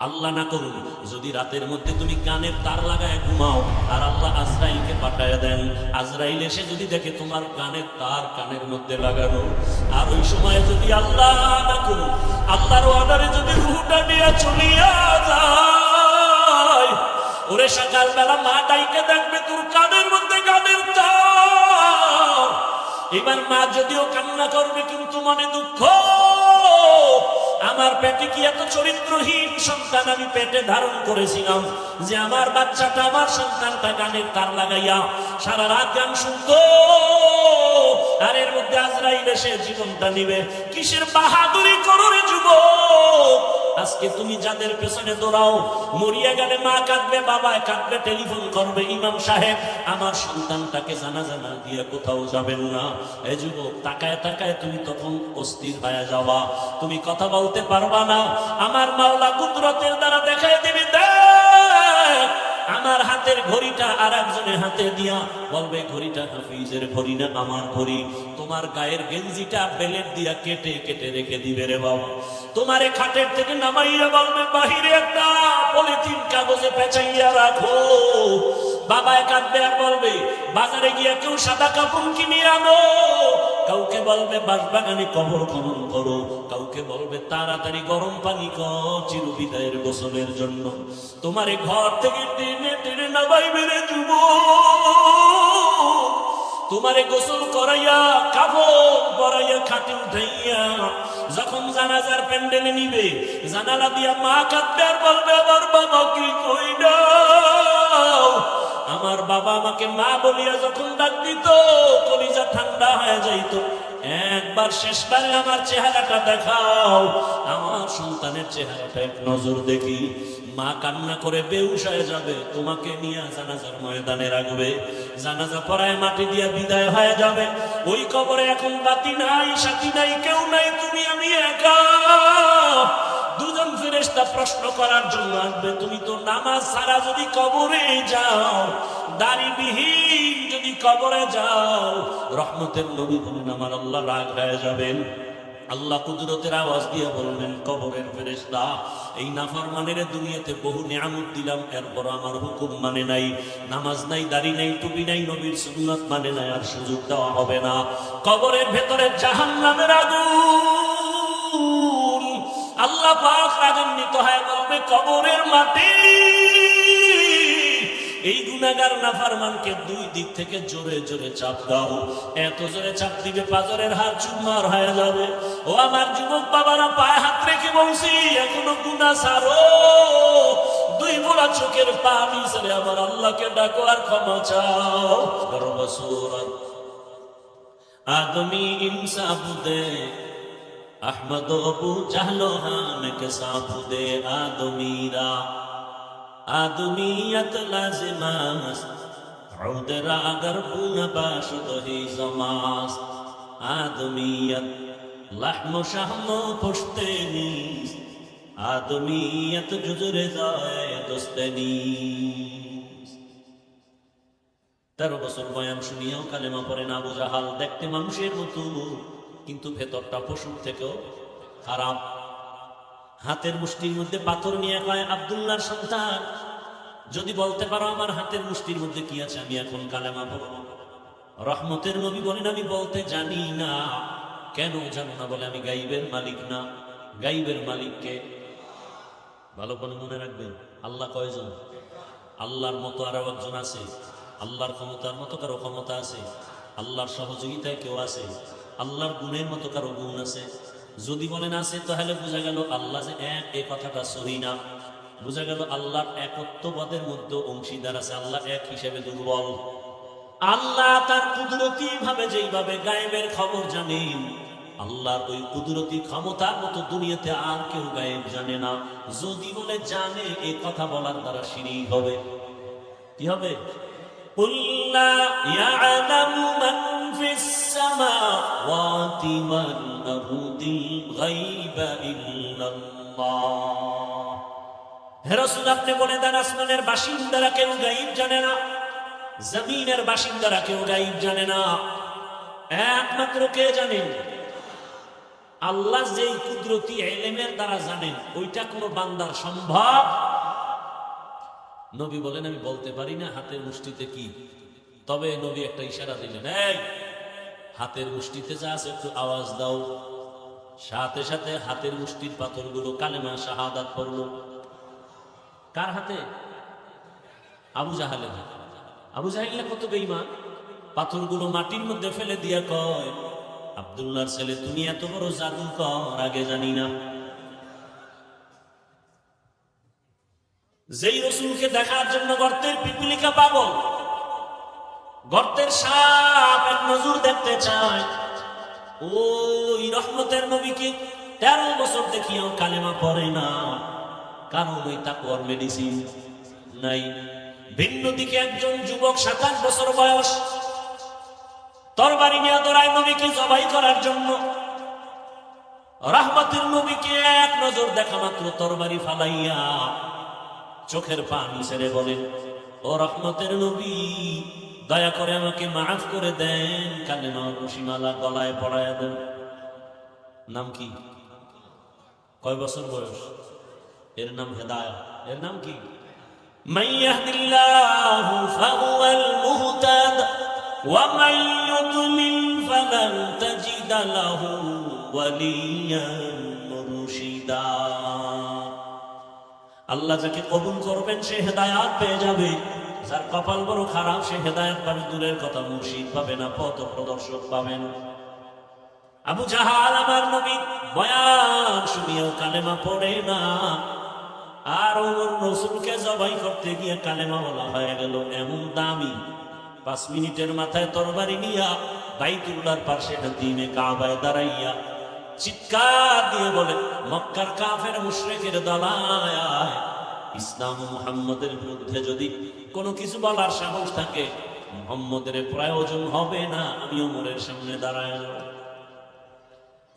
আল্লাহ না করুন যদি রাতের মধ্যে তুমি কানের তার লাগায় ঘুমাও আর আল্লাহ আজরাইলকে পাঠায় দেন, আজরাইল এসে যদি দেখে তোমার কানের তার কানের মধ্যে লাগানো, আর ওই সময় যদি আল্লাহ না করুন আল্লাহর অর্ডারে যদি রুহটা নিয়ে চলিয়া যায়, ওরে সকালবেলা মা ডাইকে দেখবে তোর কানের মধ্যে কানের তার। এবার মা যদিও কান্না করবে কিন্তু মনে দুঃখ, আমার পেটে কি এত চরিত্রহীন সন্তান আমি পেটে ধারণ করেছিলাম যে আমার বাচ্চাটা আমার সন্তানটা গানের তার লাগাইয়া সারা রাত গান শুনতো, আর এর মধ্যে আজরাইল এসে জীবনটা নিবে। কিসের বাহাদুরি করো রে যুবক। আজকে তুমি যাদের পেছনে দৌড়াও, মরিয়া গেলে মা কাঁদবে, বাবা কাঁদবে, টেলিফোন করবে ইমাম সাহেব আমার সন্তানটাকে জানাজা না দিয়ে কোথাও যাবেন না। এই যুবক তাকায় তাকায় তুমি তখন অস্থির হয়ে যাবা, তুমি কথা বলতে পারবা না। আমার মাওলা কুদরতের দ্বারা দেখায় দিবি, দেখ আমার হাতের ঘড়িটা আর একজনের হাতে দিয়া বলবে ঘড়িটা হাফিজের ঘড়ি না আমার ঘড়ি। তোমার গায়ের গেঞ্জিটা বেলেট দিয়া কেটে কেটে রেখে দিবে রে বাবা। তোমারে খাটের থেকে নামাইয়া বলবে বাহিরে একটা পলিথিন কাগজে পেঁচাইয়া রাখো। বাবায় কাঁদবে আর বলবে বাজারে গিয়া কেউ সাদা কাপড় কিনে আনো। কাউকে বলবে বাঁশবাগানে কবর খনন করো, কাউকে বলবে তাড়াতাড়ি গরম পানি কর চিরবিদায়ের গোসলের জন্য। তোমারে ঘর থেকে টেনে টেনে নামাইবে রে যুবক, তোমারে গোসল করাইয়া কাপড় পরাইয়া খাটে উঠাইয়া যখন জানাজার প্যান্ডেলে নিবে, জানালা দিয়া মা কাঁদবে আর বলবে আমার বাবা কি কই দাও। আমার বাবা আমাকে মা বলিয়া যখন ডাক দিত কলিজা ঠান্ডা হয়ে যাইত। একবার শেষবারে আমার চেহারাটা দেখাও, আমার সন্তানের চেহারাটা এক নজর দেখি। মা কান্না করে বেহুশ হয়ে যাবে, তোমাকে নিয়ে জানাজার ময়দানে রাখবে, জানাজা পড়ায় মাটি দিয়া বিদায় হয়ে যাবে। ওই কবরে এখন বাতি নাই, সাথী নাই, কেউ নাই, তুমি আমি একা। দুজন ফেরেশতা প্রশ্ন করার জন্য আসবে, তুমি তো নামাজ ছাড়া যদি কবরে যাও, দাড়িবিহীন যদি কবরে যাও, রহমতের নবী বলেন আমার আল্লাহ রাগ হয়ে যাবেন। আল্লাহ কুদরতের আওয়াজ দিয়ে বলবেন কবরের ফেরেশতা এই নাফরমানের দুনিয়াতে বহু নিয়ামত দিলাম, এরপর আমার হুকুম মানে নাই, নামাজ নাই, দাড়ি নাই, টুপি নাই, নবীর সুন্নাত মানে নাই, আর সুযোগ দেওয়া হবে না। কবরের ভেতরে জাহান্নামের আগুন। আল্লাহ পাক রাগান্বিত হয়ে বলবে কবরের মাটি এই গুনাহগার নাফরমানকে দুই দিক থেকে জোরে জোরে চাপ দাও। এত জোরে চাপ দিবে পাজরের হাত চুরমার হয়ে যাবে। ও আমার যুবক বাবারা, পায়ে হাত রেখে বলছি এখনো গুনাহ ছাড়ো। দুই ফোঁটা চোখের পানি ছেড়ে আমার আল্লাহকে ডাকো আর ক্ষমা চাও। গর্বসূরত आदमी इंसाफ दे अहमद अबू जहलो हान के साफ दे आदमीरा आदमीयत लाजिमास उदरा अगर पूना बाशुद ही जमास आदमीयत लहमो शहमो पुश्ते नीस आदमीयत जुजरे जाए दोस्ते नीस। 13 বছর বয়ান শুনিয়াও কালেমা পড়ে না আবু জাহাল। দেখতে মানুষের মতো কিন্তু ভেতরটা পশুর থেকেও খারাপ। হাতের মুষ্টির মধ্যে পাথর নিয়ে কয় আব্দুল্লাহর সন্তান যদি বলতে পারো আমার হাতের মুষ্টির মধ্যে কি আছে আমি এখন কালেমা পড়ব। রহমতের নবী বলেন আমি বলতে জানি না। কেন জানো না? বলে আমি গাইবের মালিক না। গাইবের মালিককে ভালো করে মনে রাখবেন। আল্লাহ কয়জন? আল্লাহর মতো আরো একজন আছে। আল্লাহর ক্ষমতার মতো কারো ক্ষমতা আছে? আল্লাহর সহযোগিতায় কেউ আছে? আল্লাহর গুণের মতো কারো গুণ আছে? যদি বলেন আছে তাহলে বোঝা গেল আল্লাহ যে এক, এই কথাটা সহি না। বোঝা গেল আল্লাহর একত্ববাদের মধ্যে অংশীদার আছে। আল্লাহ এক হিসেবে দুর্বল। আল্লাহ তার কুদরতি ভাবে যেইভাবে গায়েবের খবর জানেন, আল্লাহর ওই কুদরতি ক্ষমতার মতো দুনিয়াতে আর কেউ গায়েব জানে না। যদি বলে জানে, এই কথা বলার দ্বারা শিরক হবে। কি হবে? قل لا يعلم من في السماوات والأرض الغيب إلا الله। হে রাসূল আপনি বলে দেন আসমানের বাসিন্দারা কেউ গায়েব জানে না, জমিনের বাসিন্দারা কেউ গায়েব জানে না। একমাত্র কে জানেন? আল্লাহ যেই কুদরতি ইলমের দ্বারা জানেন ওইটা কোনো বান্দার সম্ভব। নবী বলেন আমি বলতে পারি না হাতের মুষ্টিতে কি, তবে নবী একটা ইশারা দিলেন, এই হাতের মুষ্টিতে যা আছে একটু আওয়াজ দাও। সাথে সাথে হাতের মুষ্টির পাথরগুলো কালেমা শাহাদাত পড়লো। কার হাতে? আবু জাহালের হাতে। আবু জাহেল কত বেঈমান, পাথরগুলো মাটির মধ্যে ফেলে দিয়া কয়, আব্দুল্লাহর ছেলে তুমি এত বড় জাদুকর আগে জানি না। যেই রসুলকে দেখার জন্য গর্তের পিপিলিকা পাগল, গর্তের সাপ এক নজর দেখতে চায়, ওই রহমতের নবীকে 13 বছর দেখিয়াও কালেমা পড়ে না, কারণ ওই তাকওয়ার মেডিসিন নাই। ভিন্ন দিকে একজন যুবক 27 বছর বয়স, তরবারি নিয়ে দৌড়ায় নবীকে জবাই করার জন্য। রহমতের নবীকে এক নজর দেখা মাত্র তরবারি ফালাইয়া চোখের পানি ছেড়ে বলেন, ও রহমতের নবী, দয়া করে আমাকে মাফ করে দেন, কালেমা রশিমালা গলায় পড়ায়া দেন। নাম কি? কয় বছর বয়স? এর নাম হেদায়েত। এর নাম কি? মান ইয়াহদিল্লাহু ফাহুয়াল মুহতাদ ওয়া মান ইউদ্লিল ফালান তাজিদা লাহু ওয়ালিয়ান মুরশিদা। আল্লাহ যাকে কবুল করবেন সে হেদায়েত পেয়ে যাবে, যার কপাল বড় খারাপ সে হেদায়েত পাবে দূরের কথা, মুর্শিদ পাবে না, পথ প্রদর্শক পাবেন। আবু জাহাল আমার নবী বয়ান শুনিয়েও কালেমা পড়ে না, আর ওমর রাসূলকে জবাই করতে গিয়ে কালেমা বলা হয়ে গেল। এমন দামি 5 মিনিটের মাথায় তরবারি নিয়া বাইতুল্লাহর পাশে দিনে কাবায় দাঁড়াইয়া চিৎকার দিয়ে বলে, মক্কার কাফের মুশরিকের দলায় ইসলাম মুহাম্মদের বিরুদ্ধে যদি কোনো কিছু বলার সাহস থাকে, মুহাম্মদের প্রয়োজন হবে না, আমি ওমরের সামনে দাঁড়ায় যাব।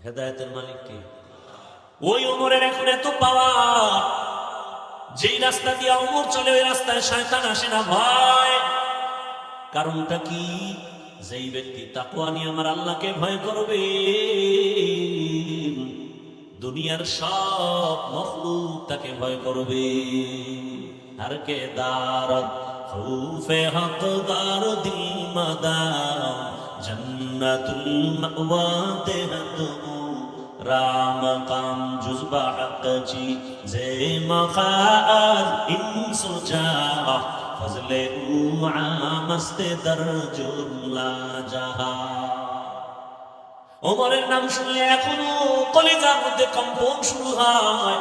হেদায়েতের মালিক কে? ওই ওমরের এখন এত পাওয়ার, যেই রাস্তা দিয়ে ওমর চলে ওই রাস্তায় শয়তান আসে না ভয়। কারণটা কি? যেই ব্যক্তি তাকওয়া নিয়ে আমার আল্লাহকে ভয় করবে, দুনিয়ার সব মখলুক তাকে ভয় করবে। हर के दारत खौफे हक़दार दिल मदाम जन्नतुल मअवा देहत राम काम जुज़्बा हक़ जी जे मखार इंसु जा फजले आमस्ते दरजुल्ला जहा। ওমরের নাম শুনলে এখনো কলিজার মধ্যে কম্পন শুরু হয়।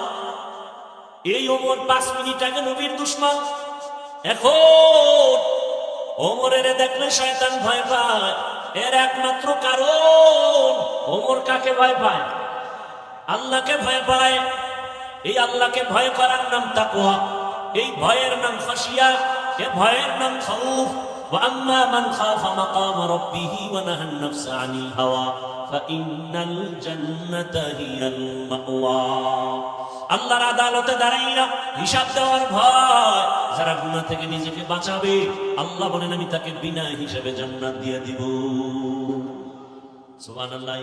এই ওমর 5 মিনিট আগে নবীর দুশমন, এখন ওমরের দেখলে শয়তান ভয় পায়। এর একমাত্র কারণ, ওমর কাকে ভয় পায়? আল্লাহকে ভয় পায়। এই আল্লাহকে ভয় করার নাম তাকওয়া, এই ভয়ের নাম খাশিয়া, এই ভয়ের নাম খাউফ। ওয়া আম্মা মান খাফা মাকাম রাব্বিহি ওয়া নাহান নাফসা আনিল হাওয়া ফাইন্নাল জান্নাতা হিয়াল মাওয়া। আল্লাহর আদালতে দাঁড়াইয়া হিসাব দেওয়ার ভয়, যারা গুনাহ থেকে নিজেকে বাঁচাবে আল্লাহ বলেন আমি তাকে বিনা হিসাবে জান্নাত দিয়ে দিব। সুবহানাল্লাহ।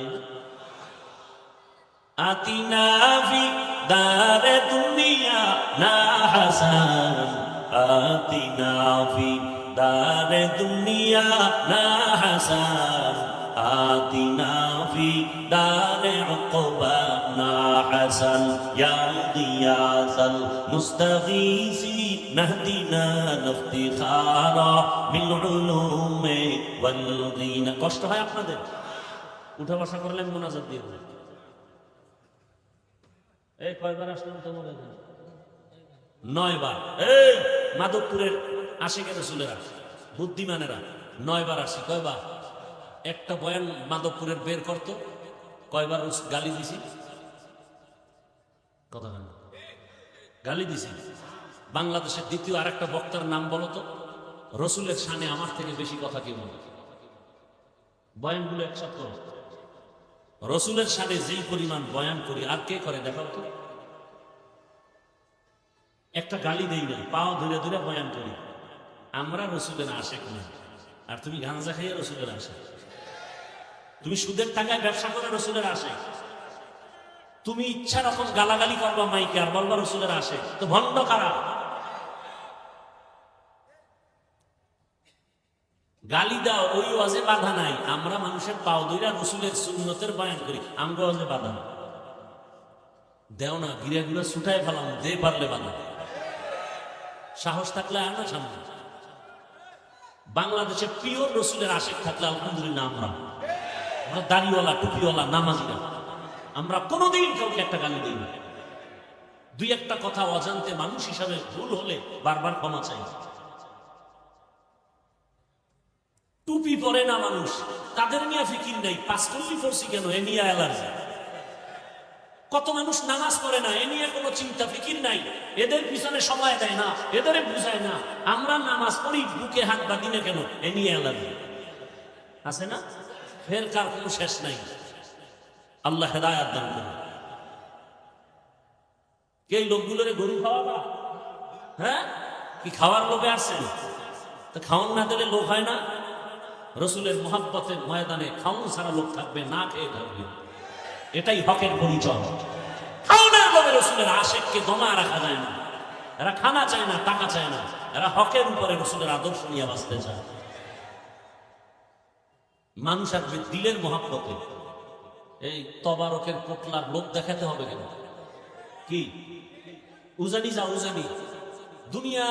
আতিনা ফি দারে দুনিয়া না হাসান, আতিনা ফি দারে দুনিয়া না হাসান, আতিনা ফি দারে উকবা না হাসান, ইয়া গিয়াসাল মুস্তাগীসি নাহদিনা নাফতিখারা বিল উলুমে ওয়াল গিনা। কষ্ট হয় আপনাদের? উঠা বসা করলে আমি মুনাজাত দিয়ে দেব। এই কয়বার আসলাম তো মনে হয় 9 বার। এই মাধবপুরের আশিকের রাসূলেরা বুদ্ধিমানেরা 9 বার আসি। কয়বার? একটা বয়ান মাধবপুরের বের করতো, কয়বার গালি দিছি? কথা বলেন, গালি দিছি। বাংলাদেশের দ্বিতীয় আরেকটা বক্তার নাম বলো তো, রসুলের শানে আমার থেকে বেশি কথা কি বলে? বয়ানগুলো একসাথে করো। রসুলের শানে যেই পরিমাণ বয়ান করি আর কে করে দেখাও তো। একটা গালি দেই না, পাও ধরে ধরে বয়ান করি। আমরা রসুলের আশেক না। আর তুমি গাঁজা খাইয়ে রসুলের আশেক, তুমি সুদের টাকায় ব্যবসা করে রসুলের আশেক। তুমি ইচ্ছা রকম গালাগালি করবা মাইকে আর বলবা রসুলের আসে, তো ভণ্ড কারা? গালি দাও, ওই ওয়াজে বাধা নাই। আমরা মানুষের পাও ধইরা রসুলের সুন্নতের বয়ান করি, আমগো ওয়াজে বাধা নাই। দেও না, গিরা গুলা ছুটায় ফেলাম, দে পারলে বাধা। সাহস থাকলে আনা সামনে। বাংলাদেশে পিওর রসুলের আশেক থাকলে আলহামদুলিল্লাহ আমরা দাড়িওয়ালা টুপিওয়ালা নামাজিরা, আমরা কোনোদিন কাউকে একটা গালি দিই না। দুই একটা কথা অজান্তে মানুষ হিসাবে ভুল হলে বারবার ক্ষমা চাই। টুপি পরে না মানুষ, তাদের নিয়ে ফিকির নেই, পাঁচকল্লি পড়ছি কেন এ নিয়ে অ্যালার্জি। কত মানুষ নামাজ পড়ে না, এ নিয়ে কোনো চিন্তা ফিকির নাই, এদের পিছনে সময় দেয় না, এদের বুঝায় না। আমরা নামাজ পড়ি, বুকে হাত বাঁধি না কেন, এ নিয়ে অ্যালার্জি আছে না? ফের কার কোনো শেষ নাই। আল্লাহ হেদায়াত দান করুন। কে লোকগুলোরে গরু খাওয়াবা? হ্যাঁ, কি খাওয়ার লোভে আসছে? তো খাওয়ান না দিলে লোক হয় না? রসুলের মোহাব্বতের ময়দানে খাওয়ান ছাড়া লোক থাকবে, না খেয়ে থাকবে। এটাই হকের পরিচয়। খাওয়ানোর লোভে রসুলের আশেককে দমা রাখা যায় না। এরা খানা চায় না, টাকা চায় না, এরা হকের উপরে রসুলের আদর্শ নিয়ে বাঁচতে চায়। মানুষ আসবে দিলের মোহাব্বতে। এই তবারকের পোটলার লোক দেখাতে হবে কেন? কি উজানি যাও, উজানি দুনিয়া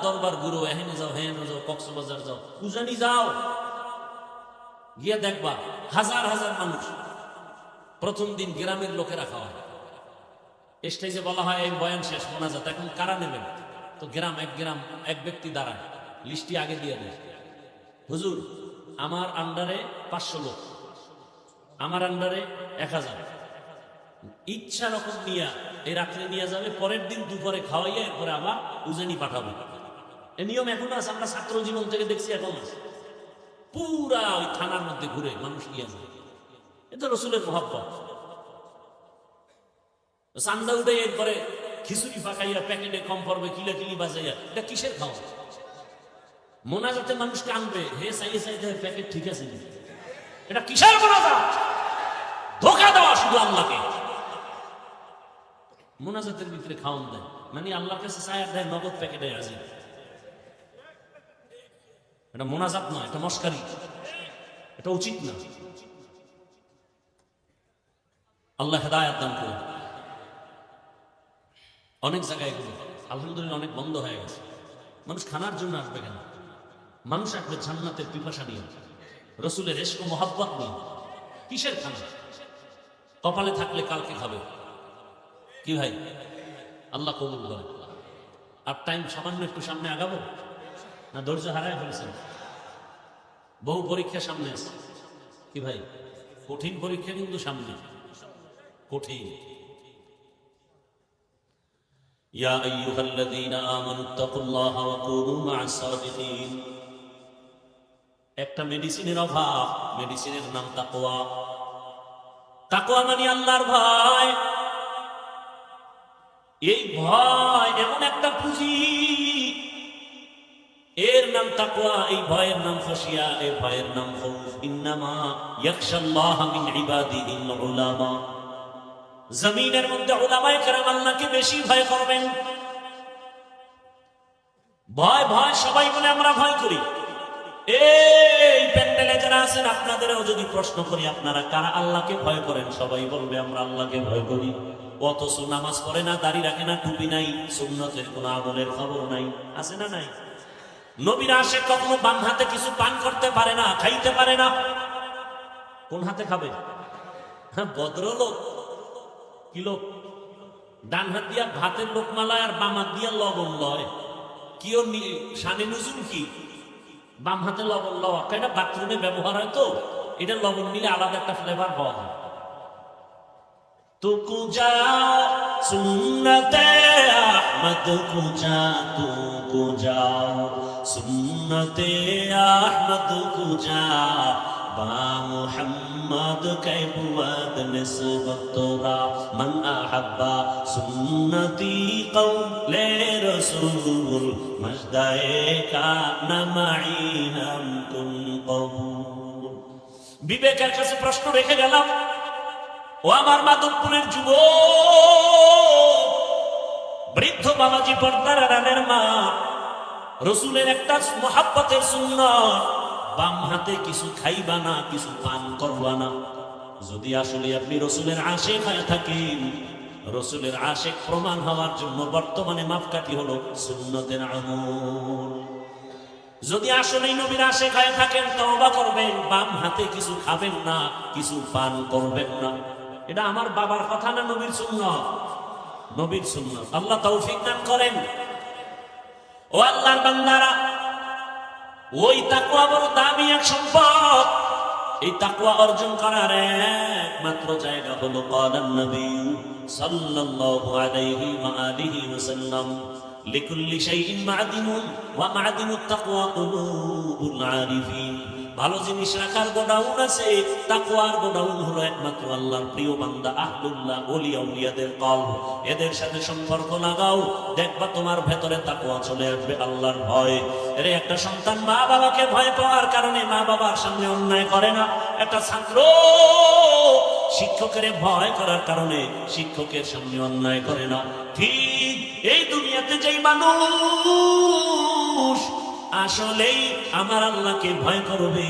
দরবার গুরু, এহেনে যাও, হেনে যাও, কক্সবাজার যাও, উজানি যাও, গিয়ে দেখবা হাজার হাজার মানুষ। প্রথম দিন গ্রামের লোকেরা খাওয়া, স্টেজে বলা হয় এই বয়ান শেষ, মোনাজাত, এখন কারা নেবেন? তো গ্রাম এক ব্যক্তি দাঁড়ায়, লিস্টি আগে দিয়ে দেয়, হুজুর আমার আন্ডারে 500 লোক, আমার আন্ডারে 1000, ইচ্ছা রকম নিয়ে এই রাত্রে নিয়ে যাবে, পরের দিন দুপুরে খাওয়াইয়া এরপরে আবার উজানি পাঠাবে। এই নিয়ম এখন আছে, আমরা ছাত্র জীবন থেকে দেখছি, এখন আছে। পুরা ওই থানার মধ্যে ঘুরে মানুষ নিয়ে যায়। এটা রসুলের মহব্বত। চান্দা উঠে এরপরে খিচুড়ি পাকাইয়া প্যাকেটে কম পড়বে, কিলাকিলি বাজাইয়া, এটা কিসের খাওয়া? মোনাজাতে মানুষ কানবে, হে চাইয়ে চাইতে প্যাকেট ঠিক আছে, এটা কিসের মোনাজাত? ধোকা দেওয়া শুধু আল্লাহকে। মোনাজাতের ভিতরে খাওয়ান দেয়, মানে আল্লাহর কাছে চায়া দেয় নগদ প্যাকেটে আছে। এটা মোনাজাত নয়, এটা মস্কারি, এটা উচিত না। আল্লাহ হেদায়াত দান করুন। অনেক জায়গায় এগুলো আলহামদুলিল্লাহ অনেক বন্ধ হয়ে গেছে। মানুষ খানার জন্য আসবে কেন? মানুষ আসবে জান্নাতের পিপাসা নিয়ে, রসুলের ইশক ও মোহাব্বত নিয়ে। কিসের খানা? কপালে থাকলে কালকে খাবে। কি ভাই, আল্লাহ কবুল করে। আর টাইম সামান্য একটু সামনে আগাবো না ধৈর্য হারায় ফেলছেন? বহু পরীক্ষা সামনে আছে। কি ভাই, কঠিন পরীক্ষা কিন্তু সামনে, কঠিন। ইয়া আইয়ুহাল্লাযীনা আমানুত্তাকুল্লাহা ওয়া কুনু মা'আস সাদিকিন। একটা মেডিসিনের অভাব, মেডিসিনের নাম তাকওয়া। তাকওয়া মানে আল্লাহর ভয়। এই ভয় এমন একটা পুঁজি, এর নাম তাকওয়া, এই ভয়ের নাম খাশিয়া, এই ভয়ের নাম খাউফ। ইন্নামা ইয়াখশাল্লাহা মিন ইবাদিহিল উলামা। জমিনের মধ্যে উলামায়ে কেরাম আল্লাহকে বেশি ভয় করবেন। ভয় ভয় সবাই বলে আমরা ভয় করি। এই প্যান্ডেলে যারা আছেন আপনাদেরও যদি প্রশ্ন করি, আপনারা কারা আল্লাহকে ভয় করেন? সবাই বলবে আমরা আল্লাহকে ভয় করি। অথচ নামাজ পড়ে না, দাড়ি রাখে না, টুপি নাই, সুন্নতের কোন আমলের খবর নাই। আছে না নাই? নবীর আশিক কখনো বাম হাতে কিছু পান করতে পারে না, খাইতে পারে না। কোন হাতে খাবে? হ্যাঁ, ভদ্রলোক। কি লোক? ডান হাত দিয়া ভাতের লোকমা লয় আর বাম হাত দিয়া লবণ লয়। কি ওর শানে নুজুল কি? বাম হাতে লবণ লওয়া, এটা বাথরুমে ব্যবহার হয়, তো এটা লবণ নিলে আলাদা একটা ফ্লেভার পাওয়া যায়। তো কুজা সুন্নতে আহমদ কুজা, তু কুজা সুন্নতে আহমদ কুজা, বা মুহাম্মদ কে বুয়াদ নিসবত তোরা, মান আহাব্বা সুন্নতি কওলে রাসূল, মজদায়ে কানা মাই হাম কুন কবুল। বিবেকের কাছে প্রশ্ন রেখে গেলাম, ও ও আমার মাধবপুরের যুব বৃদ্ধ বাবাজি পর্দার আড়ালের মা, রসুলের একটা মুহাব্বতের সুন্নাত, বাম হাতে কিছু খাইবা না, কিছু পান করবা না। যদি আসলে আপনি রসুলের আশিক হয়ে থাকেন, রসুলের আশিক প্রমাণ হওয়ার জন্য বর্তমানে মাপকাঠি হলো সুন্নতের আমল। যদি আসলে নবীর আশিক হয়ে থাকেন, তওবা করবেন, বাম হাতে কিছু খাবেন না, কিছু পান করবেন না। এটা আমার বাবার কথা না, নবীর সুন্নাত, নবীর সুন্নাত। আল্লাহ তৌফিক দান করেন। ও আল্লাহর বান্দারা, ওই তাকওয়া বড় দামি এক সম্পদ। এই তাকওয়া অর্জন করার একমাত্র জায়গা হলো ক্বালান নবী সাল্লাল্লাহু আলাইহি ওয়া আলিহি ওয়াসাল্লাম, লিকুল্লি শাইইন মা'দিনুন ওয়া মা'দিনুত তাকওয়া কুলুবুল আরিফিন। ভালো জিনিস রাখার গোডাউন আছে, তাকওয়ার গোডাউন হলো একমাত্র আল্লাহর প্রিয় বান্দা আহলুল্লাহ, ওলিয়া উলিয়াদের কলব। এদের সাথে সম্পর্ক লাগাও, দেখবা তোমার ভেতরে তাকওয়া চলে আসবে, আল্লাহর ভয়। এর একটা সন্তান মা বাবাকে ভয় পাওয়ার কারণে মা বাবার সামনে অন্যায় করে না। একটা ছাত্র শিক্ষকের ভয় করার কারণে শিক্ষকের সামনে অন্যায় করে না। ঠিক এই দুনিয়াতে যেই মানুষ আসলেই আমার আল্লাহকে ভয় করবে,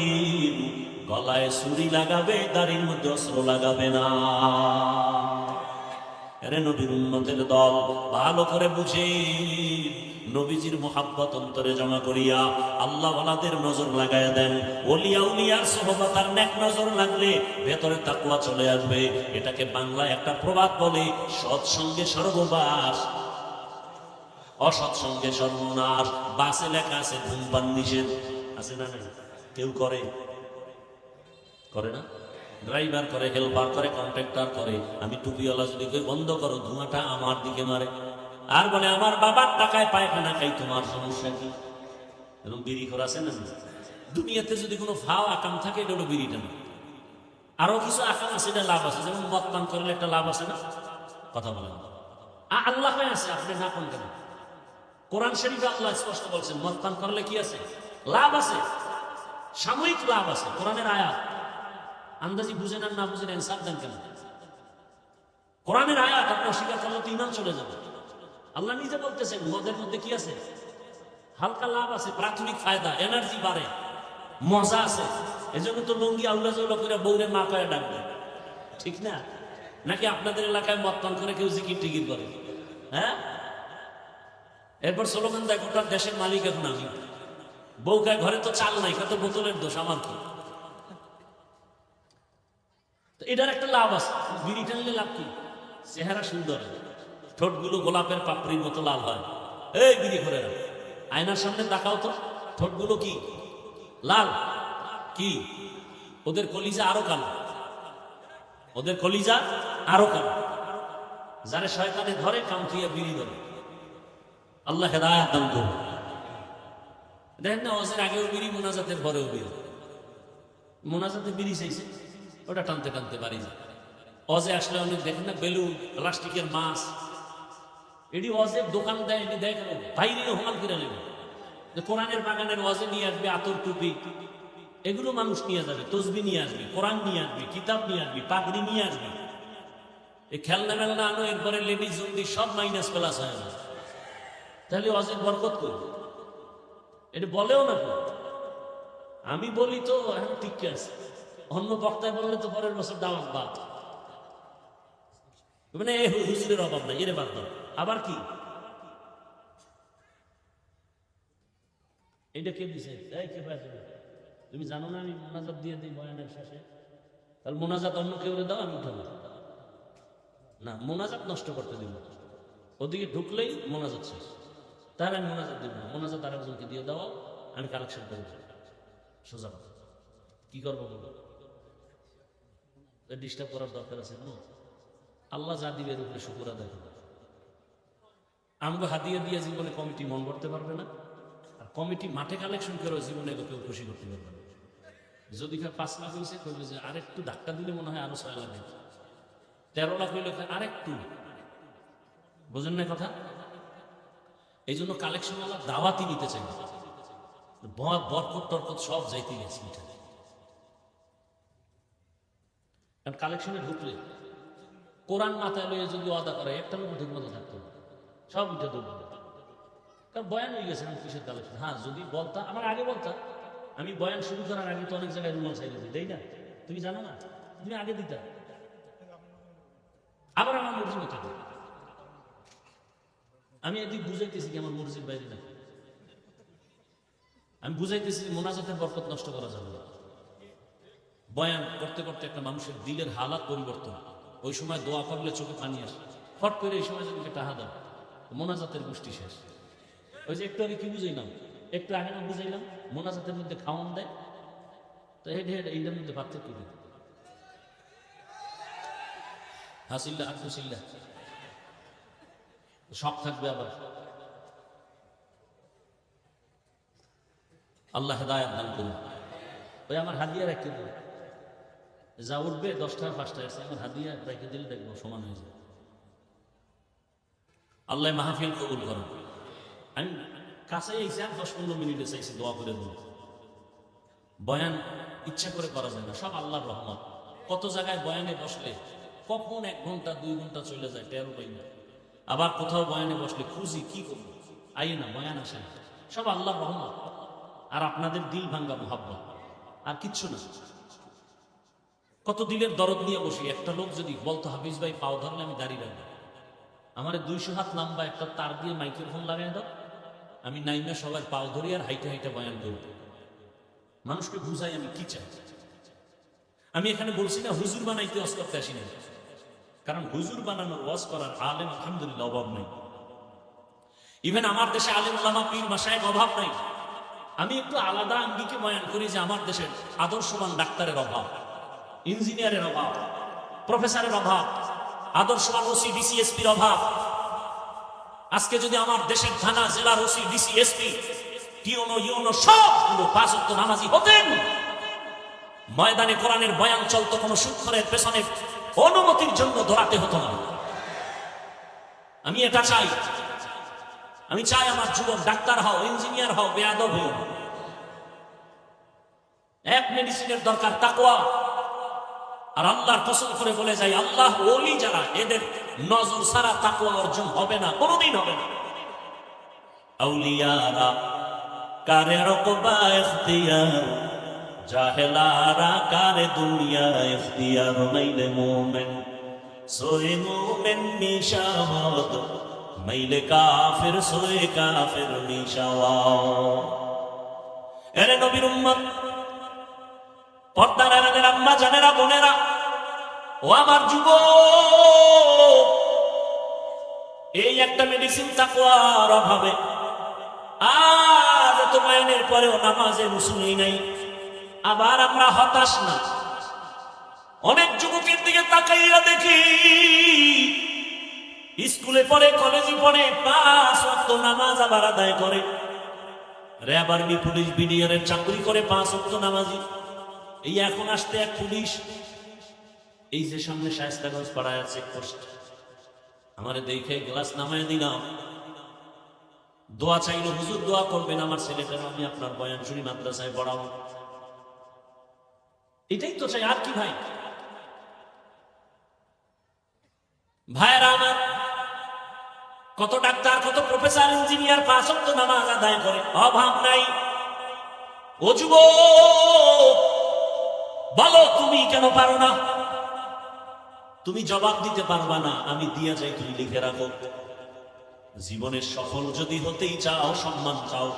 গলায় ছুরি লাগাবে, দাড়ির মধ্যে অস্ত্র লাগাবে না। আরে নবীর উম্মতের দল, ভালো করে বুঝে নবীজির মুহাব্বত অন্তরে জমা করিয়া আল্লাহ ওয়ালাদের নজর লাগায় দেন। ওলিয়া উলিয়ার সুহবত আর নেক নজর লাগলে ভেতরে তাকওয়া চলে আসবে। এটাকে বাংলায় একটা প্রবাদ বলে, সৎসঙ্গে স্বর্গবাস, অসৎসঙ্গে সর্বনাশ। বাসে লেখা আছে ধূমপান নিষেধ, আছে না? কেউ করে করে না? ড্রাইভার করে, হেল্পার করে, কন্ট্রাক্টর করে। আমি টুপিওয়ালা যদি কই বন্ধ করো, ধোঁয়াটা আমার দিকে মারে, আর বলে আমার বাবার টাকায় পায়খানা খাই, তোমার সমস্যা কি? এরকম বিড়ি খোর আছে না? দুনিয়াতে যদি কোনো ফাও আকাম থাকে, এটা হলো বিড়িটা না। আরো কিছু আকাম আছে, এটা লাভ আছে, যেমন মদ পান করলে একটা লাভ আছে না? কথা বলেন, আল্লাহ আছে, আপনি না কোন কেন? কোরআন শরীফে আল্লাহ স্পষ্ট বলছেন, মদ পান করলে কি আছে? লাভ আছে, সাময়িক লাভ আছে। কোরআনের আয়াত আন্দাজি বুঝেন আর না বুঝেন ইনসাফ দেন কেন? কোরআনের আয়াত আপনি অস্বীকার করলে তো ঈমান চলে যাবে। আল্লাহ নিজে বলতেছেন মদের মধ্যে কি আছে? হালকা লাভ আছে, প্রাথমিক ফায়দা, এনার্জি বাড়ে, মজা আছে। এজন্য তো লঙ্গি আউলা জৌলা করে বউরে মা কয়ে ডাকবে, ঠিক না? নাকি আপনাদের এলাকায় মদ পান করে কেউ জিকির টিকির করে? হ্যাঁ, এরপর স্লোগান দেয় গোটা দেশের মালিক এখন আমি। বউ গায়ে ঘরে তো চাল নাই, কত বোতলের দোষ, আমার কি? এটার একটা লাভ আছে। বিড়ি টানলে লাভ কি? চেহারা সুন্দর, ঠোঁটগুলো গোলাপের পাপড়ির মতো লাল হয়। এই বিড়ি করে আয়নার সামনে তাকাও তো, ঠোঁটগুলো কি লাল? কি ওদের কলিজা আরো কালো, ওদের কলিজা আরো কালো। যারা শয়তানে ধরে কামথিয়া বিড়ি ধরে, আল্লাহ হেদায়েত দান করুন। দেখেন না, ওজের আগেও বিড়ি, মোনাজাতের পরেও বিড়ি। মোনাজাতে বিড়ি চাইছে, ওটা টানতে টানতে বাড়ি যায়। অজে আসলে অনেক দেখেন না, বেলুন, প্লাস্টিকের মাছ, এটি অজের দোকান দেয়, এটি দেয় কেন? বাইরে হোমাল কিনে নেবে। কোরআনের বাগানের অজে নিয়ে আসবে, আতর টুপি, এগুলো মানুষ নিয়ে যাবে, তসবি নিয়ে আসবে, কোরআন নিয়ে আসবে, কিতাব নিয়ে আসবে, পাগড়ি নিয়ে আসবে। এই খেলনা মেলনা আনো, এরপরে লেডিস জন্ডি সব মাইনাস প্লাস হয় না। তাহলে অজের বরকত করি, এটা বলেও না। আমি বলি তো এখন ঠিক আছে, অন্য বক্তায় বললে তো পরের বছর দাওয়াত বাদ, মানে হুজুরের অভাব নাই, এর বাদ দাও। আবার কি এটা কে দিছে? কে পাইছে? তুমি জানো না আমি মোনাজাত দিয়ে দিই বয়ানের শেষে? তাহলে মোনাজাত অন্য কেউ দাও, আমি উঠাবো না। মোনাজাত নষ্ট করতে দিব, ওদিকে ঢুকলেই মোনাজাত শেষ, তাহলে আমি মোনাজাত দিব না। মোনাজাত আরেকজনকে দিয়ে দেওয়া, আমি কালেকশন করে দেবো। সোজা কথা, কি করবো বলো? ডিস্টার্ব করার দরকার আছে? আল্লাহ যা দিবে এর উপরে শুকর আদায় করবে। আমাকে হাতিয়ে দিয়ে জীবনে কমিটি মন করতে পারবে না, আর কমিটি মাঠে কালেকশন করেও জীবনে কেউ খুশি করতে পারবে না। যদি 5 লাখ হয়েছে, কইবে যে আরেকটু ধাক্কা দিলে মনে হয় আরো 6 লাখ। 13 লাখ হইলে আরেকটু, বোঝেন না কথা? এই জন্য কালেকশন আল্লাহ দাওয়াতি নিতে চাই, বরকত টরকত সব যাইতে গেছে। কারণ কালেকশনে ঢুকলে কোরআন মাথায় লইয়ে যদি ওয়াদা করে একটা লোক ঠিক মতো থাকতো না, সব উঠে দেবো। কারণ বয়ান হয়ে গেছে, আমি কিসের কালেকশন। হ্যাঁ, যদি বলতা, আমার আগে বলতা, আমি বয়ান শুরু করার আগে তো অনেক জায়গায় রুমাল চাইলে দিই, তাই না? তুমি জানো না, তুমি আগে দিতা, আবার আমার মর্জি মতো। আমি একদিন বুঝাইতেছি কি আমার মর্জির বাইরে না, আমি বুঝাইতেছি মোনাজাতের বরকত নষ্ট করা যাবে না। বয়ান করতে করতে একটা মানুষের দিলের হালাত পরিবর্তন, ওই সময় দোয়া করলে চোখে পানি আসে, ফট করে এই সময় যদি টাহা দাও মোনাজাতের গোষ্ঠী শেষ। ওই যে একটু আগে কি বুঝাইলাম, একটু আগে না বুঝাইলাম, মোনাজাতের মধ্যে খাওয়ান দেয়, তো এইটার মধ্যে পার্থক্য কি? হাসিল্লা আকুশিল্লা শখ থাকবে আবার। আল্লাহ হেদায়েত দান করুন। ওই আমার হাদিয়া রেখে দিল, যা উঠবে 10টার 5টায় আছে, আমার হাদিয়া রেখে দিলে দেখবো সমান হয়ে যাবে। আল্লাহ মাহফিল কবুল করুন। আমি কাছে এসে 10-15 মিনিটে চাইছি দোয়া করে দিন। বয়ান ইচ্ছা করে করা যায় না, সব আল্লাহর রহমত। কত জায়গায় বয়ানে বসলে কখন 1 ঘন্টা 2 ঘন্টা চলে যায় টেরও পাই না। আবার কোথাও বয়ানে বসলে খুঁজি কি করবো, আইয়ে না, বয়ান আসে না, সব আল্লাহর রহমত। আর আপনাদের দিল ভাঙ্গা মোহাব্বত, আর কিচ্ছু না। কত দিলের দরদ নিয়ে বসি। একটা লোক যদি বলতো হাফিজ ভাই পাও ধরলে আমি দাঁড়িয়ে রাখবো, আমার 200 হাত লম্বা একটা তার দিয়ে মাইক্রোফোন লাগাই দাও, আমি নাইমে সবার পাও ধরি আর হাইটে হাইটে বয়ান করব। মানুষকে বুঝাই আমি কি চাই। আমি এখানে বলছি না হুজুর বানাইতে ওয়াজ করতে আসি না, কারণ হুজুর বানানোর ওয়াজ করার আলেম আলহামদুলিল্লাহ অভাব নাই। ইভেন আমার দেশে আলেম ওলামা পীর মাশায়েখ অভাব নাই। আমি একটু আলাদা আঙ্গিকে বয়ান করি যে আমার দেশের আদর্শবান ডাক্তারের অভাব, ইঞ্জিনিয়ারের অভাব, প্রফেসরের অভাব, আদর্শবান ওসি ডিসি এসপির অভাব। আজকে যদি আমার দেশের থানা জেলার ওসি ডিসি এসপি টিওনো ইউনো সবগুলো 5 ওয়াক্ত নামাজি হতেন, ময়দানে কোরআনের বয়ান চলতো, কোনো সুৎখরের পেছনে অনুমতির জন্য দৌড়াতে হতো না। আমি এটা চাই। আমি চাই আমার যুবক ডাক্তার হও, ইঞ্জিনিয়ার হও, বেয়াদব হও। এক মেডিসিনের দরকার তাকওয়া। আর আল্লাহর কসম করে বলে যাই, আল্লাহ ওলি যারা, এদের নজর ছাড়া তাকওয়া অর্জন হবে না, কোনোদিন হবে না। আউলিয়ারা কারে রকবা ইখতিয়ার, জাহেলারা কারে দুনিয়া ইখতিয়ার। মাইলে মোমেন সোয়ে মোমেন নিশাওয়াত, মাইলে কাফের সোয়ে কাফের নিশাওয়াত। এরে নবীর উম্মত, পর্দার আড়ালের আম্মা জানেরা, বোনেরা, ও আমার যুবক, এই একটা মেডিসিন তাকওয়ার অভাবে আজ এত বয়ানের পরেও নামাজে মুসুলি নাই। আবার আমরা হতাশ না। অনেক যুবকের দিকে তাকাইয়া দেখি, স্কুলে পড়ে, কলেজে পড়ে, 5 ওয়াক্ত নামাজ আবার আদায় করে, র্যাব আর্মি পুলিশ বিডিআরের চাকরি করে, 5 ওয়াক্ত নামাজি। এই এখন আসতে এক পুলিশ, এই যে সামনে শায়েস্তাগঞ্জ পাড়ায় আছে পোস্ট, আমারে দেখে গ্লাস নামায় দিলাম, দোয়া চাইলো, হুজুর দোয়া করবেন আমার ছেলেটা, আমি আপনার বয়ান শুনি, মাদ্রাসায় পড়াবো। এটাই তো চাই, আর কি ভাই? ভাইরা আমার, কত ডাক্তার, কত প্রফেসর, ইঞ্জিনিয়ার 5 ওয়াক্ত নামাজ আদায় করে, অভাব নাই। ও যুবক, বলো তুমি কেন পারো না? তুমি জবাব দিতে পারবা না, আমি দিয়া যাই, তুমি লিখে রাখো। জীবনে সফল যদি হতেই চাও, সম্মান চাও,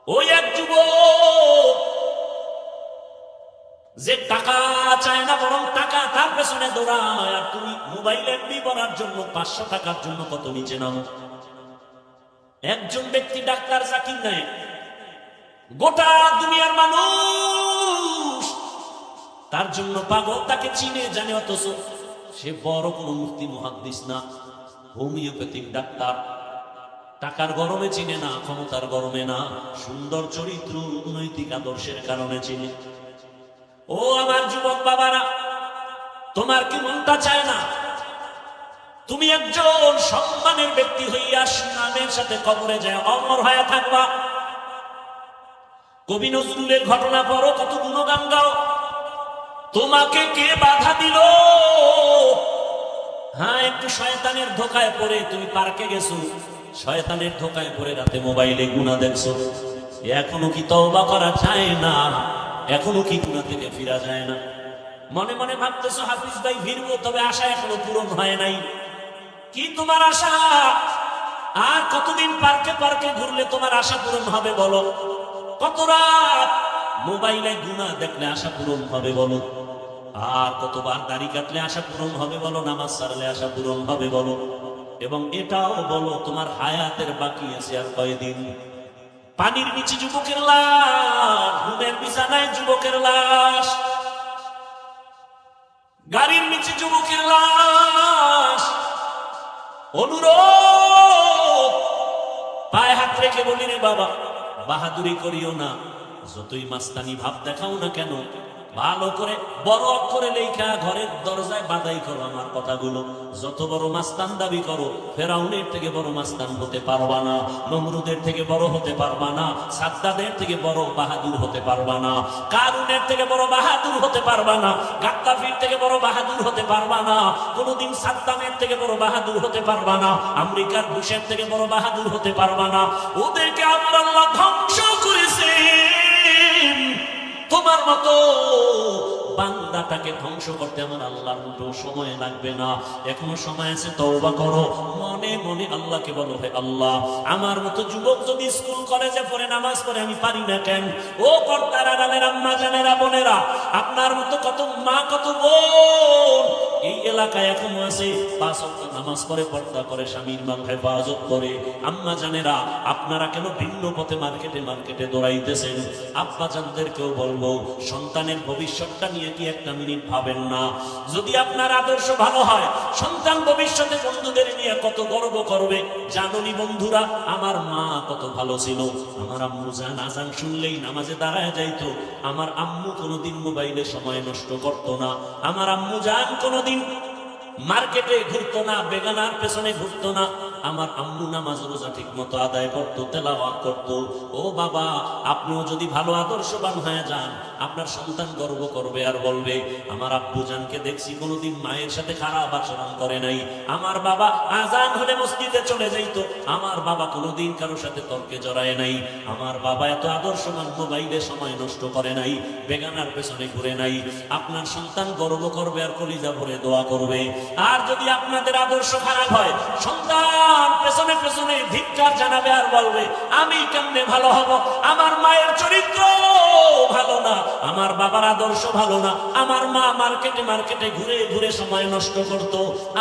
ওই এক যুবক যে টাকা চায় না, বরং টাকা তার পেছনে দৌড়ায়, আর তুমি মোবাইল এমবি করার জন্য 500 টাকার জন্য কত নিচে নাও। একজন ব্যক্তি ডাক্তার জাকির নায়েক, গোটা দুনিয়ার মানুষ তার জন্য পাগল, তাকে চিনে জানে, অথচ সে বড় কোনো মুফতি মুহাদ্দিস না, হোমিওপ্যাথিক ডাক্তার। টাকার গরমে চিনে না, ক্ষমতার গরমে না, সুন্দর চরিত্র, নৈতিক আদর্শের কারণে চিনে। ও আমার যুবক বাবারা, তোমার কি মনটা চায় না তুমি একজন সম্মানের ব্যক্তি হইয়া সুনামের সাথে কবরে যায় অমর হয়ে থাকবা? কবি নজরুলের ঘটনা পড়ো, কত গুণগান গাও। তোমাকে কে বাধা দিল? হ্যাঁ, একটু শয়তানের ধোকায় পড়ে তুমি পার্কে গেছো, শয়তানের ধোকায় পড়ে রাতে মোবাইলে গুনাহ দেখছো, এখনো কি তওবা করা যায় না? এখনো কি গুনাহ থেকে ফিরা যায় না? মনে মনে ভাবতেছো হাফিজ ভাই ফিরবো, তবে আশা এখনো পূরণ হয় নাই। কি তোমার আশা? আর কতদিন পার্কে পার্কে ঘুরলে তোমার আশা পূরণ হবে বলো? কত রাত মোবাইলে গুনাহ দেখলে আশা পূরণ হবে বলো? আর কতবার দাড়ি কাটলে আশা পূরণ হবে বলো? নামাজ ছাড়লে আশা পূরণ হবে বলো? এবং এটাও বলো তোমার হায়াতের বাকি আছে আর কয়দিন? পানির নিচে যুবকের লাশ, ঘুমের বিছানায় যুবকের লাশ, গাড়ির নিচে যুবকের লাশ। অনুরোধ, পায়ে হাত রেখে বলি রে বাবা, বাহাদুরি করিও না, যতই মাস্তানি ভাব দেখাও না কেন, ভালো করে বড় অক্ষরে লেখা ঘরের দরজায় বাধাই করো আমার কথাগুলো। যত বড় মাস্তান দাবি করো, ফেরাউনের থেকে বড় মাস্তান হতে পারবা না, নমরুদের থেকে বড় হতে পারবা না, সাদ্দাদের থেকে বড় বাহাদুর হতে পারবা না, কারুনের থেকে বড় বাহাদুর হতে পারবা না, গাদ্দাফির থেকে বড় বাহাদুর হতে পারবা না, কোনদিন সাদ্দামের থেকে বড় বাহাদুর হতে পারবা না, আমেরিকার বুশের থেকে বড় বাহাদুর হতে পারবা না। ওদেরকে আমার আল্লাহ ধ্বংস করেছে। তোমার মতো বান্দাটাকে ধ্বংস করতে আমার আল্লাহর মতো সময় লাগবে না। এখনো সময় আছে, তওবা করো। মনে মনে আল্লাহকে বলো, হে আল্লাহ, আমার মতো যুবক যদি স্কুল কলেজে পড়ে নামাজ পড়ে আমি পারি না কেন? ও পর্দার আড়ালের আম্মা জানেরা, বোনেরা, আপনার মতো কত মা কত বোন এই এলাকায় এখনো আছে, 5 ওয়াক্ত নামাজ পড়ে, পর্দা করে, স্বামীর মান হেফাজত করে। আম্মা জানেরা, আপনারা কেন ভিন্ন পথে মার্কেটে দৌড়াইতেছেন? আব্বা জানদেরকেও বলবো, সন্তানের ভবিষ্যৎটা নিয়ে কি একটা মিনিট ভাবেন না? যদি আপনার আদর্শ ভালো হয়, সন্তান ভবিষ্যতে বন্ধুদের নিয়ে কত গর্ব করবে। জানুনি বন্ধুরা, আমার মা কত ভালো ছিল। আমার আম্মু জান আজান শুনলেই নামাজে দাঁড়ায় যাইতো। আমার আম্মু কোনোদিন মোবাইলে সময় নষ্ট করতো না। আমার আম্মু জান কোনোদিন মার্কেটে ঘুরতো না, বেগানার পেছনে ঘুরতো না। আমার আম্মু নামাজ রোজা ঠিক মতো আদায় করতো, তেলাওয়াত করতো। ও বাবা, আপনিও যদি ভালো আদর্শবান হয়ে যান, আপনার সন্তান গর্ব করবে আর বলবে, আমার আব্বু জানকে দেখছি কোনোদিন মায়ের সাথে খারাপ আচরণ করে নাই। আমার বাবা আজান হলে মসজিদে চলে যাইতো, আমার বাবা কোনোদিন কারোর সাথে তর্কে জড়ায় নাই। আমার বাবা এত আদর্শবান, মোবাইলে সময় নষ্ট করে নাই, বেগানার পেছনে ঘুরে নাই। আপনার সন্তান গর্ব করবে আর কলিজা ভরে দোয়া করবে। আর যদি আপনাদের আদর্শ খারাপ হয়, সন্তান পেছনে পেছনে ধিক্কার জানাবে আর বলবে, আমি কেমনে ভালো হব? আমার মায়ের চরিত্র ভালো না, আমার বাবার আদর্শ ভালো না, আমার মা মার্কেটে ঘুরে ঘুরে সময় নষ্ট করত,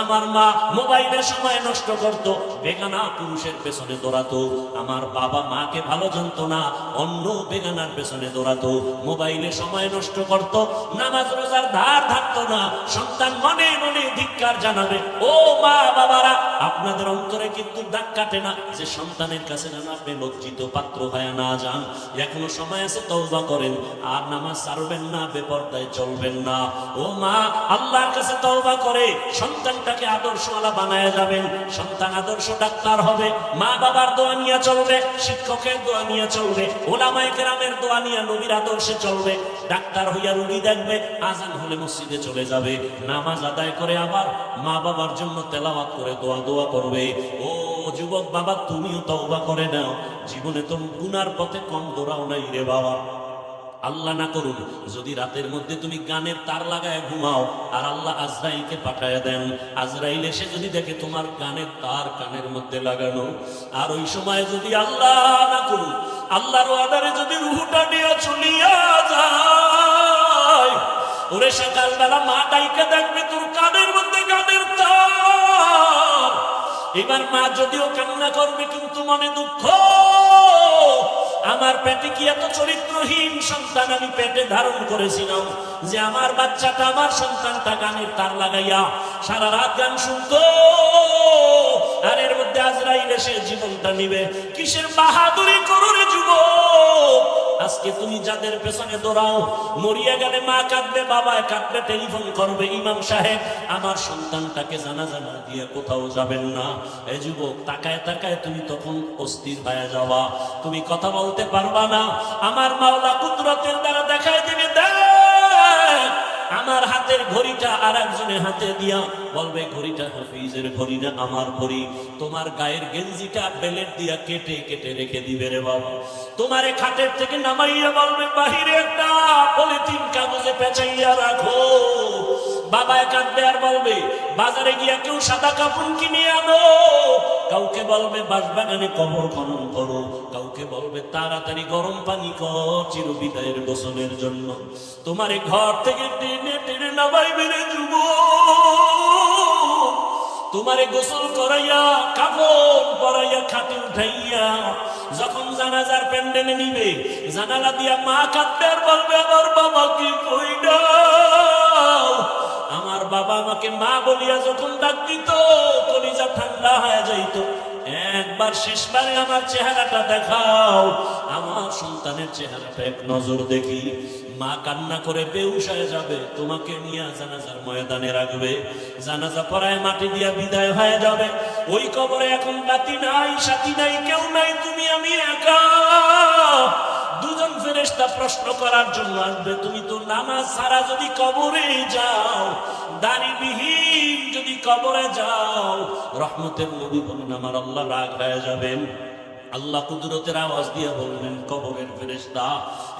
আমার মা মোবাইলে সময় নষ্ট করত, বেগানা পুরুষের পেছনে দৌড়াতো। আমার বাবা মাকে ভালো জানতো না, অন্য বেগানার পেছনে দৌড়াতো, মোবাইলে সময় নষ্ট করত, নামাজ রোজার ধার ধারতো না। সন্তান মনে মনে ধিক্কার জানাবে। ও মা বাবারা, আপনাদের অন্তরে কিন্তু দাগ কাটে না যে সন্তানের কাছে যেন আপনি লজ্জিত পাত্র হয়ে না যান। এখনো সময় আছে, তওবা করেন। আর নামাজ ছাড়বেন না, বেপরদায় চলবেন না। ও মা, আল্লাহর কাছে তওবা করে সন্তানটাকে আদর্শওয়ালা বানায় যাবেন। সন্তান আদর্শ ডাক্তার হবে, মা বাবার দোয়া নিয়ে চলবে, শিক্ষকের দোয়া নিয়ে চলবে, ওলামায়ে কেরামের দোয়া নিয়ে নবীর আদর্শে চলবে। ডাক্তার হইয়া রোগী দেখবে, আজান হলে মসজিদে চলে যাবে, নামাজ আদায় করে আবার মা বাবার জন্য তেলাওয়াত করে দোয়া করবে। ও যুবক বাবা, তুমিও তওবা করে নাও। জীবনে তো গুনার পথে কম দৌড়াও নাই রে বাবা। আল্লাহ না করুন যদি রাতের মধ্যে তুমি গানের তার লাগায় ঘুমাও, আর আল্লাহ আজরাইলকে পাঠায় দেন, আজরাইল এসে যদি দেখে তোমার গানের তার কানের মধ্যে লাগানো, আর ওই সময় যদি আল্লাহ না করুন আল্লাহর অর্ডারে যদি রুহটা নিয়ে চলিয়া যায়, ওরে সকালবেলা মা ডাইকে দেখবে তোর কানের মধ্যে গানের তার। এবার মা যদিও কান্না করবে, কিন্তু মনে দুঃখ, আমার পেটে কি এত চরিত্রহীন সন্তান আমি পেটে ধারণ করেছিলাম, যে আমার বাচ্চাটা, আমার সন্তানটা গানের তার লাগাইয়া সারা রাত গান শুনতো, আর এর মধ্যে আজরাইল এসে জীবনটা নিবে। কিসের বাহাদুরি করো রে যুবক? আজকে তুমি যাদের পেছনে দৌড়াও, মরিয়া গেলে মা কাঁদবে, বাবা কাঁদবে, টেলিফোন করবে, ইমাম সাহেব আমার সন্তানটাকে জানাজা না দিয়ে কোথাও যাবেন না। এই যুবক, তাকায় তাকায় তুমি তখন অস্থির হয়ে যাওয়া, তুমি কথা বলতে পারবা না। আমার মাওলা কুদরতের দ্বারা দেখায় দিবে, দেখ আমার হাতের ঘড়িটা আর একজনের হাতে দিয়া বলবে ঘড়িটা হাফিজের ঘড়ি না আমার ঘড়ি। তোমার গায়ের গেঞ্জিটা বেলেট দিয়া কেটে কেটে রেখে দিবে রে বাবা। তোমারে খাটের থেকে নামাইয়া বলবে বাহিরে একটা পলিথিন কাগজে পেঁচাইয়া রাখো। বাবা কাঁদবে আর বলবে বাজারে গিয়া কেউ সাদা কাপড় কিনে আনো। কাউকে বলবে বাঁশবাগানে কবর খনন করো, কাউকে বলবে তাড়াতাড়ি গরম পানি কর চিরবিদায়ের গোসলের জন্য। তোমারে ঘর থেকে টেনে টেনে নামাইবে রে যুবক। তোমারে গোসল করাইয়া কাপড় পরাইয়া খাটে উঠাইয়া যখন জানাজার প্যান্ডেলে নিবে, জানালা দিয়া মা কাঁদবে আর বলবে আমার বাবা কি কই দাও। আমার বাবা আমাকে মা বলিয়া যখন ডাক দিত কলিজা ঠান্ডা হয়ে যাইত। একবার শেষবারে আমার চেহারাটা দেখাও, আমার সন্তানের চেহারাটা এক নজর দেখি। মা কান্না করে বেহুশ হয়ে যাবে, তোমাকে নিয়ে জানাজার ময়দানে রাখবে। জানাজা পড়ায় মাটি দিয়া বিদায় হয়ে যাবে। ওই কবরে এখন বাতি নাই, সাথী নাই, কেউ নাই, তুমি আমি একা। দুজন ফেরেশতা প্রশ্ন করার জন্য আসবে, তুমি তো নামাজ ছাড়া যদি কবরে যাও, দাড়িবিহীন যদি কবরে যাও, রহমতের নবী বলেন আমার আল্লাহ রাগ হয়ে যাবেন। আল্লাহ কুদরতের আওয়াজ দিয়ে বলবেন কবরের ফেরেশতা,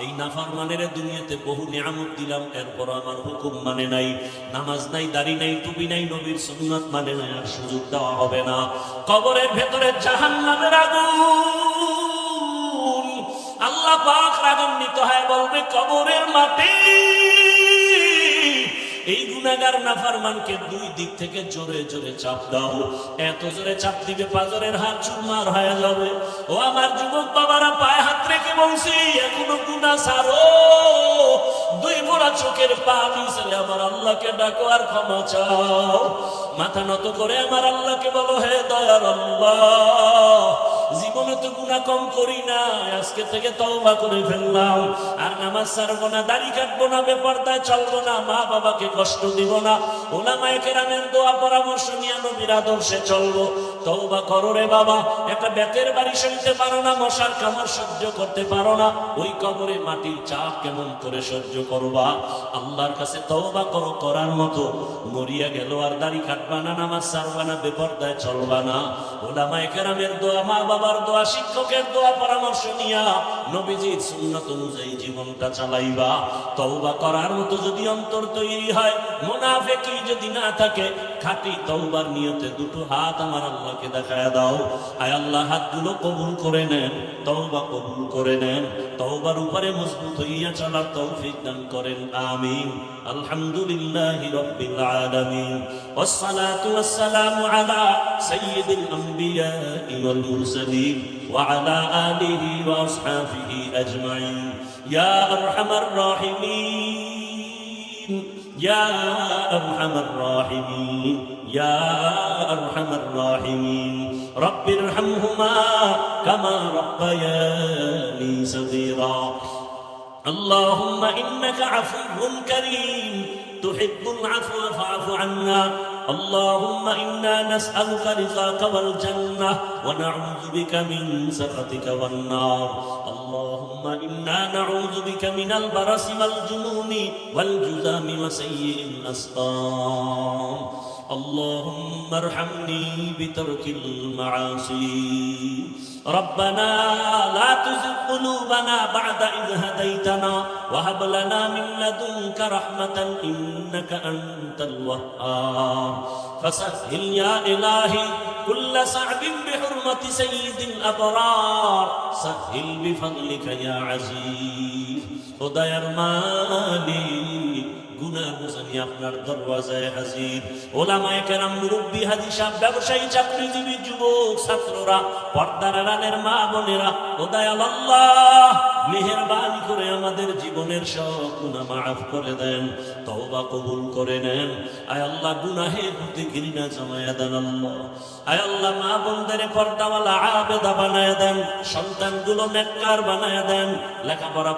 এই নাফরমানের দুনিয়াতে বহু নিয়ামত দিলাম, এরপর আমার হুকুম মানে নাই, নামাজ নাই, দাড়ি নাই, টুপি নাই, নবীর সুন্নাত মানে নাই, আর সুযোগ দেওয়া হবে না। কবরের ভেতরে জাহান্নামের আগুন। আল্লাহ পাক রাগান্বিত হয় বলবে কবরের মাটি এই গুনাহগার নাফরমানকে দুই দিক থেকে জোরে জোরে চাপ দাও। এত জোরে চাপ দিবে পাজরের হাত চুরমার হয়ে যাবে। ও আমার যুবক বাবারা, পায়ে হাত রেখে বলছি এখনো গুনাহ ছাড়ো। দুই মোড়া চোখের পানি ছেড়ে আমার আল্লাহকে ডাকো আর ক্ষমা চাও। মাথা নত করে আমার আল্লাহকে বলো হে দয়ার আল্লাহ, জীবনে তো গুনাহ কম করি না, আজকে থেকে তওবা করে ফেললাম। আর নামাজ ছাড়বো না, দাড়ি কাটবো না, বেপরদায় চলবো না, মা বাবাকে কষ্ট দিব না, উলামায়ে কেরামের দোয়া পরামর্শ নিয়ে নবীর আদর্শে চলবো। তওবা করো রে বাবা। একটা বেতের বাড়ি সইতে পারো না, মশার কামড় সহ্য করতে পারো না, ওই কবরে মাটির চাপ কেমন করে সহ্য করবা? আল্লাহর কাছে তওবা করো, করার মতো মরিয়া গেল আর দাড়ি কাটবা না, নামাজ ছাড়বা না, বেপরদায় চলবা না, উলামায়ে কেরামের দোয়া, মা বাবার দোয়া, শিক্ষকের দোয়া পরামর্শ নিয়া নবীজির সুন্নাত অনুযায়ী জীবনটা চালাইবা। তওবা করার মতো যদি অন্তর তৈরি হয়, মুনাফিকি যদি না থাকে, খাঁটি তওবার নিয়তে দুটো হাত আমার আল্লাহকে দেখায় দাও। আয় আল্লাহ, হাতগুলো কবুল করে নেন, তওবা কবুল করে নেন, তওবার উপরে মজবুত হইয়া চলার তৌফিক দান করেন, আমিন। আলহামদুলিল্লাহি রাব্বিল আলামিন, ওয়াসসালাতু ওয়াসসালামু আলা সাইয়্যিদিল আমবিয়া ওয়াল মুরসালিন ওয়া আলা আলিহি ওয়া আসহাবিহি আজমাইন। ইয়া আরহামার রাহিমিন, ইয়া আরহামার রাহিমিন, ইয়া আরহামার রাহিমিন। রব্বিরহামহুমা কামা রাব্বায়ানি সগীরা। اللهم إنك عفو كريم تحب العفو فاعف عنا. اللهم إنا نسألك رضاك والجنة ونعوذ بك من سخطك والنار. اللهم إنا نعوذ بك من البرص والجنون والجذام وسيء الأسقام. اللهم ارحمني بترك المعاصي. ربنا لا تزغ قلوبنا بعد إذ هديتنا وهب لنا من لدنك رحمة إنك أنت الوهاب. فسهل يا إلهي كل صعب بحرمة سيد الأبرار. سهل بفضلك يا عزيز. خداير مالك গুনাহ বুঝানি আপনার দরওয়াজায় হাজির। ওলামায়ে কেরাম, মুরব্বী, হাজী সাহেব, ব্যবসায়ী, চাকরিজীবী, যুবক, ছাত্ররা, পর্দার আড়ালের মা বোনেরা, ও দয়াল আল্লাহ মেহেরবানি করে আমাদের জীবনের সব গুনাহ মাফ করে দেন, তওবা কবুল করে নেন। আয় আল্লাহ, গুনাহের প্রতি ঘৃণা জমায়া দেন আল্লাহ। আয় আল্লাহ, মা বোনদের পর্দাওয়ালা আবেদা বানায়া দেন, সন্তানগুলো নেককার বানায়া দেন, লেখাপড়া